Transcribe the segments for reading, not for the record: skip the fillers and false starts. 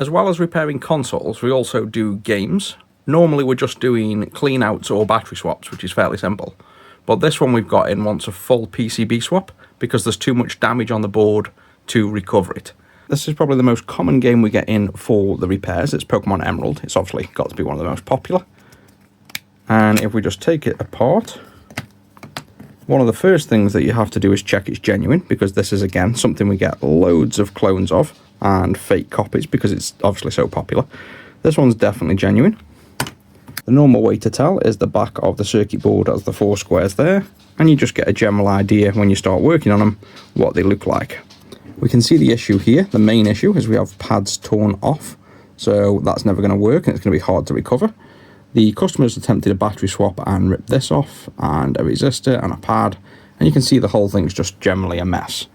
As well as repairing consoles, we also do games. Normally we're just doing clean outs or battery swaps, which is fairly simple. But this one we've got in wants a full PCB swap because there's too much damage on the board to recover it. This is probably the most common game we get in for the repairs. It's Pokémon Emerald. It's obviously got to be one of the most popular. And if we just take it apart, one of the first things that you have to do is check it's genuine, because this is, again, something we get loads of clones of and fake copies because it's obviously so popular. This one's definitely genuine. The normal way to tell is the back of the circuit board has the 4 squares there, and you just get a general idea when you start working on them what they look like. We can see the issue here. The main issue is we have pads torn off, so that's never going to work and it's going to be hard to recover. The customer's attempted a battery swap and ripped this off, and a resistor and a pad, and you can see the whole thing's just generally a mess.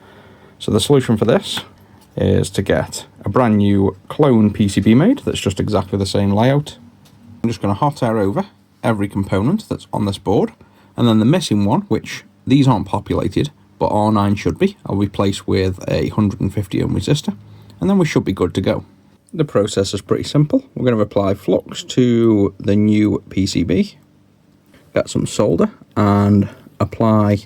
So the solution for this is to get a brand new clone PCB made that's just exactly the same layout. I'm just going to hot air over every component that's on this board, and then the missing one, which these aren't populated, but R9 should be, I'll replace with a 150 ohm resistor, and then we should be good to go. The process is pretty simple. We're going to apply flux to the new PCB, get some solder, and apply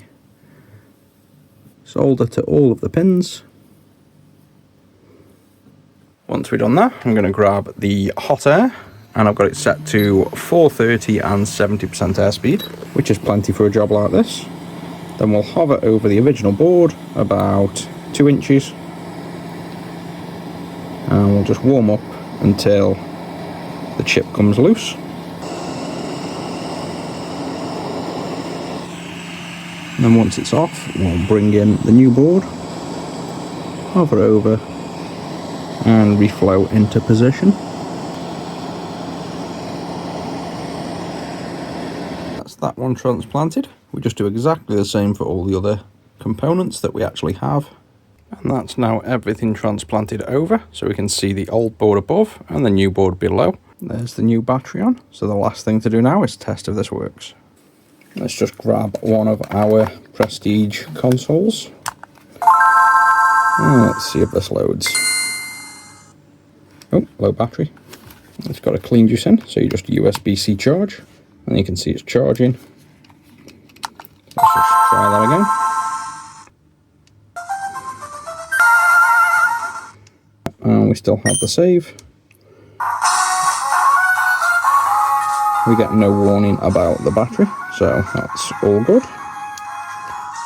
solder to all of the pins. Once we've done that, I'm going to grab the hot air, and I've got it set to 430 and 70% airspeed, which is plenty for a job like this. Then we'll hover over the original board about 2 inches, and we'll just warm up until the chip comes loose. And then once it's off, we'll bring in the new board, hover over, and reflow into position. That's that one transplanted. We just do exactly the same for all the other components that we actually have. And that's now everything transplanted over, so we can see the old board above and the new board below. There's the new battery on, so the last thing to do now is test if this works. Let's just grab one of our Prestige consoles. And let's see if this loads. Oh, low battery. It's got a clean juice in, so you just USB-C charge, and you can see it's charging. Let's just try that again. And we still have the save. We get no warning about the battery, so that's all good.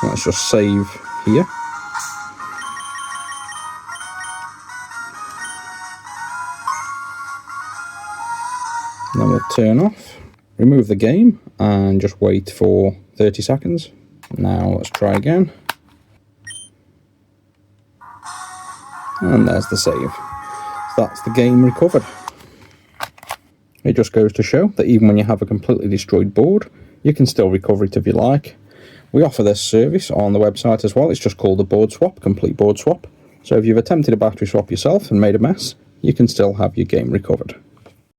Let's just save here. And then we'll turn off, remove the game, and just wait for 30 seconds. Now let's try again. And there's the save. So that's the game recovered. It just goes to show that even when you have a completely destroyed board, you can still recover it if you like. We offer this service on the website as well. It's just called a board swap, complete board swap. So if you've attempted a battery swap yourself and made a mess, you can still have your game recovered.